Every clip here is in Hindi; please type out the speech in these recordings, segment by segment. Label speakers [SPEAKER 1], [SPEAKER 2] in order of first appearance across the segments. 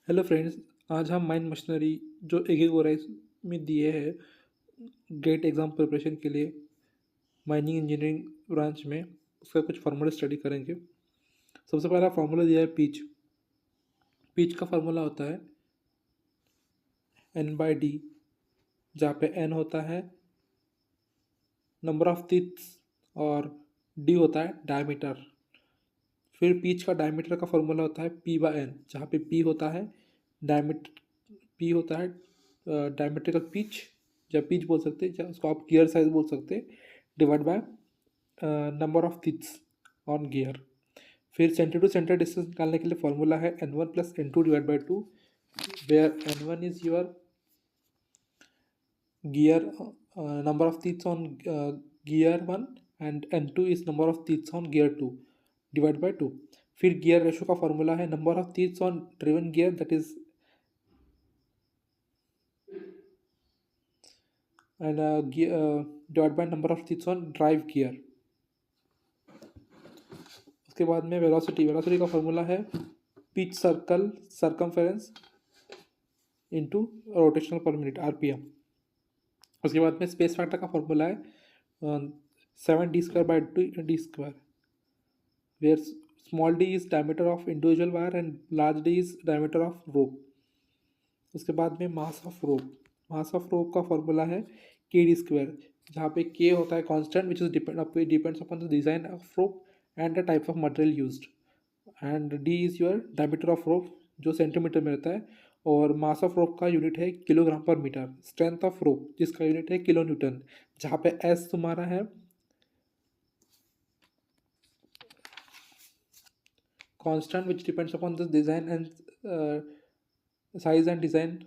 [SPEAKER 1] Hello friends. आज हम माइंड मशीनरी जो एकेगोराइज में दिए हैं गेट एग्ज़ाम प्रिपरेशन के लिए माइनिंग इंजीनियरिंग ब्रांच में उसका कुछ फार्मूला स्टडी करेंगे। सबसे पहला फार्मूला दिया है पीच। पीच का फार्मूला होता है N/D, जहाँ पे N होता है नंबर ऑफ टीथ्स और D होता है डायमीटर। फिर पीच का डायमीटर का फार्मूला होता है P/N, जहाँ पे P होता है डायमीटर, P होता है डायमीट्रिकल पिच, या पिच बोल सकते हैं, या उसको आप गियर साइज बोल सकते हैं, divide by number of teeths on gear. फिर सेंटर टू सेंटर डिस्टेंस निकालने के लिए फॉर्मूला है N1 plus N2 divide by 2, where N1 is your gear number of teeths on gear 1 and N2 is number of teeths on gear 2 divide by 2। फिर गियर रेशो का फॉर्मूला है number of teeths on driven gear, that is and divided by number of teeth on drive gear। उसके बाद में वेलोसिटी का फॉर्मूला है pitch circle circumference into rotational पर मिनट RPM। उसके बाद में स्पेस फैक्टर का फॉर्मूला है 7d² where small d is diameter of individual wire and large d is diameter of rope. उसके बाद में मास ऑफ रोप का फॉर्मूला है kd², जहाँ पे k होता है constant which is depends upon the design of rope and the type of material used, and d is your diameter of रोप जो सेंटीमीटर में रहता है, और मास ऑफ रोप का यूनिट है किलोग्राम पर मीटर। स्ट्रेंथ ऑफ रोप जिसका यूनिट है किलो न्यूटन, जहाँ पे s तुम्हारा है constant which depends upon the design and size and design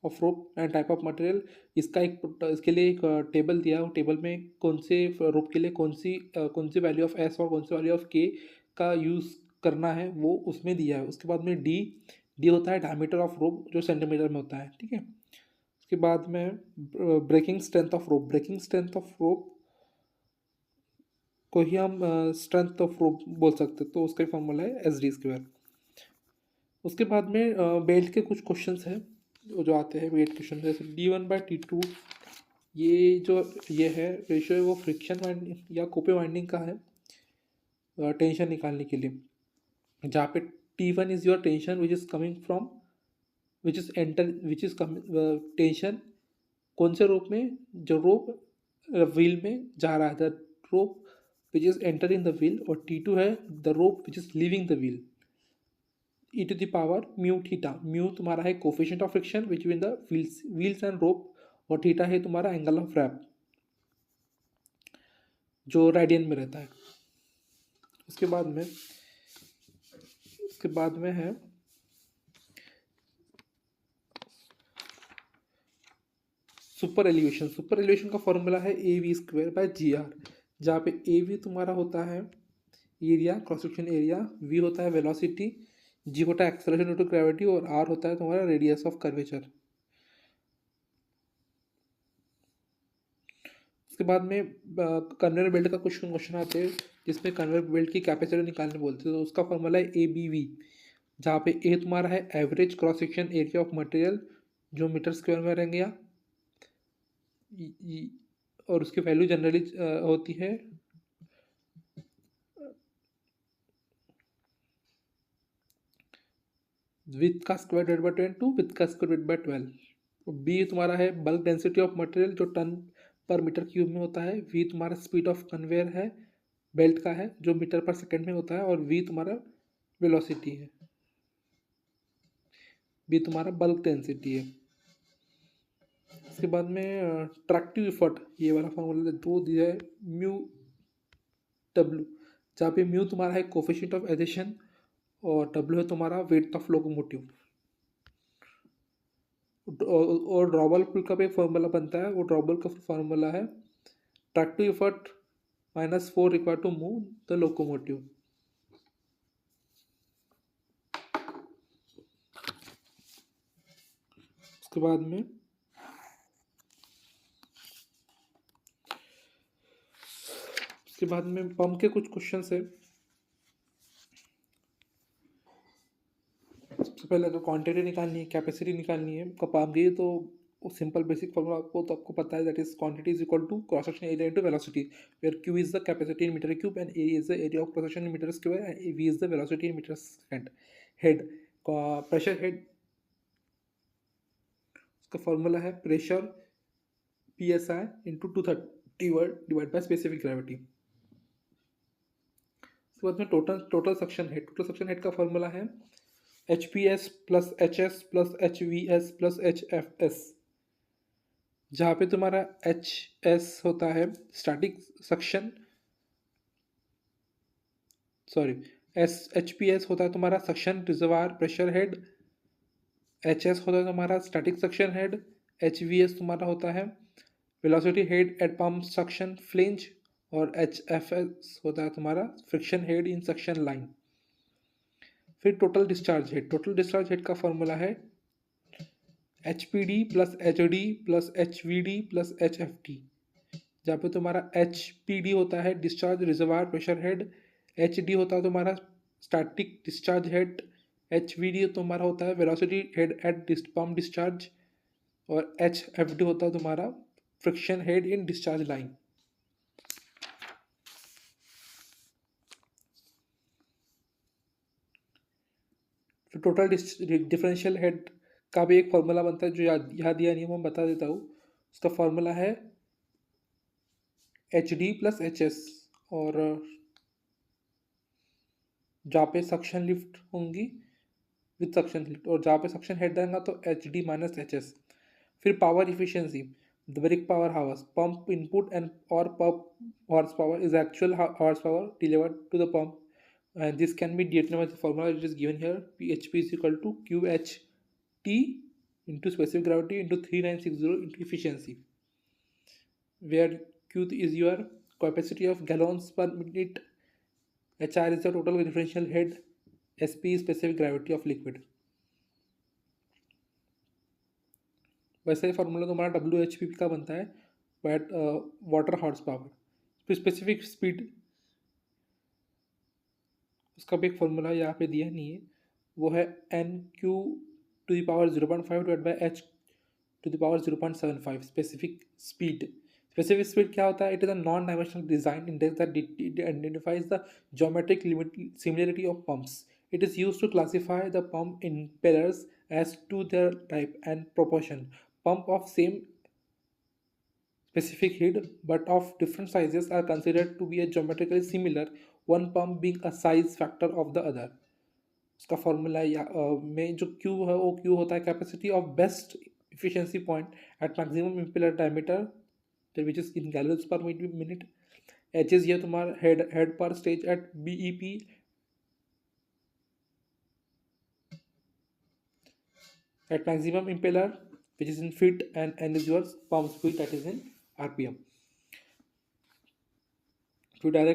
[SPEAKER 1] of rope and type of material. इसके लिए एक टेबल दिया है, वो टेबल में कौन से रोप के लिए कौन सी वैल्यू ऑफ एस और कौन सी वैल्यू ऑफ के का यूज़ करना है वो उसमें दिया है। उसके बाद में डी होता है डायमीटर ऑफ रोप जो सेंटीमीटर में होता है, ठीक है। उसके बाद में ब्रेकिंग स्ट्रेंथ ऑफ रोप को ही हम स्ट्रेंथ ऑफ रोप बोल सकते हैं, तो उसका फॉर्मूला है SD²। उसके बाद में बेल्ट के कुछ क्वेश्चंस हैं जो आते हैं वेट क्वेश्चन, जैसे D1/T2। ये है रेशियो है, वो फ्रिक्शन वाइंडिंग या कोपे वाइंडिंग का है टेंशन निकालने के लिए, जहाँ पे T1 is your tension which is coming from which is tension कौन से रोप में, जो रोप व्हील में जा रहा है, the rope which is entering the wheel, और T2 है the rope which is leaving the wheel. e⁻ mu theta, mu तुम्हारा है coefficient of friction between the wheels and rope, और थीटा है तुम्हारा एंगल ऑफ रैप जो रेडियन में रहता है। उसके बाद में है सुपर एलिवेशन का फॉर्मूला है AV²/GR, जहाँ पे AV तुम्हारा होता है area, cross section area, V होता है वेलोसिटी, G होता है एक्सेलरेशन ड्यू टू ग्रेविटी, और R होता है तुम्हारा रेडियस ऑफ कर्वेचर। उसके बाद में कन्वेयर बेल्ट का कुछ क्वेश्चन आते हैं जिसमें कन्वेयर बेल्ट की कैपेसिटी निकालने बोलते हैं, तो उसका फॉर्मूला है ABV, जहाँ पे A तुम्हारा है average cross section area of material जो मीटर स्क्वायर में रहेंगे, और उसकी वैल्यू जनरली होती है विथ का square divide by 10 to width का स्क्वायर डिवाइड बाई 12। बी तुम्हारा है बल्क डेंसिटी ऑफ मटेरियल जो टन पर मीटर क्यूब में होता है। वी तुम्हारा स्पीड ऑफ कन्वेयर है बेल्ट का है जो मीटर पर सेकेंड में होता है, और वी तुम्हारा वेलोसिटी है, बी तुम्हारा बल्क डेंसिटी है। इसके बाद में ट्रैक्टिव इफर्ट, ये वाला फॉर्मूला दो दिया है म्यू डब्ल्यू, जहाँ पे म्यू तुम्हारा है कोफिशिएंट ऑफ एडिशन और डब्ल्यू है तुम्हारा वेट ऑफ लोकोमोटिव। और ड्रॉबल पुल का भी एक फॉर्मूला बनता है, वो ड्रॉबल का फॉर्मूला है tractive effort -4 required to move the locomotive. उसके बाद में पंप के कुछ क्वेश्चन है। सबसे पहले अगर क्वांटिटी निकालनी है, कैपेसिटी निकालनी है पंप की, तो सिंपल बेसिक फॉर्मूला आपको पता है, that is quantity is equal to cross section area into velocity, where Q is the capacity in metre cube and A is the area of cross section in metre square and V is the velocity in metre second. Head, pressure head, उसका फॉर्मूला है pressure P S I into 230 divide by specific gravity. उसके बाद में टोटल सक्शन हेड का फॉर्मूला है H P S plus H S plus H V S plus H F S, जहाँ पे तुम्हारा एच एस होता है static suction, sorry H P S होता है तुम्हारा suction reservoir pressure head, H S होता है तुम्हारा static suction head, H V S तुम्हारा होता है velocity head at pump suction flange, और एच एफ एस होता है तुम्हारा friction head in suction line. फिर टोटल डिस्चार्ज हेड का फॉर्मूला है H P D plus H D plus H we D plus H F D, जहाँ पे तुम्हारा एच पी डी होता है discharge reservoir pressure head, H D होता है तुम्हारा static discharge head, H we D तुम्हारा होता है velocity head at pump discharge, और एच एफ डी होता है तुम्हारा friction head in discharge line. तो टोटल डिफरेंशियल हेड का भी एक फॉर्मूला बनता है जो याद दिया नहीं है, मैं बता देता हूँ। उसका फॉर्मूला है H D plus H S, और जहाँ पे सक्शन लिफ्ट होंगी विद सक्शन लिफ्ट, और जहाँ पे सक्शन हेड रहेगा तो H D minus H S. फिर power efficiency, the brake power hours, pump input and और pump horse power is actual horse power delivered to the pump, and this can be determined by the formula which is given here, php is equal to qht into specific gravity into 3960 into efficiency, where q is your capacity of gallons per minute, hr is the total differential head, sp is specific gravity of liquid। वैसे ही फॉर्मूला तुम्हारा डब्ल्यू एच पी का बनता है वाटर हॉर्स पावर। फिर स्पेसिफिक स्पीड, उसका भी एक फॉर्मूला यहाँ पे दिया नहीं है, वो है N Q to the power 0.5 divide by H to the power 0.75। Specific speed क्या होता है? It is a non dimensional design index that identifies the geometric similarity of pumps. It is use to classify the pump impellers as to their type and proportion. Pump of same specific head but of different sizes are considered to be a geometrically similar, one pump being a size factor of the other। उसका फॉर्मूला में जो Q है वो Q होता है capacity of best efficiency point at maximum impeller diameter which is in gallons per minute। H is ये तुम्हारा head per stage at BEP at maximum impeller which is in feet, and N is your pump speed that is in RPM। to direct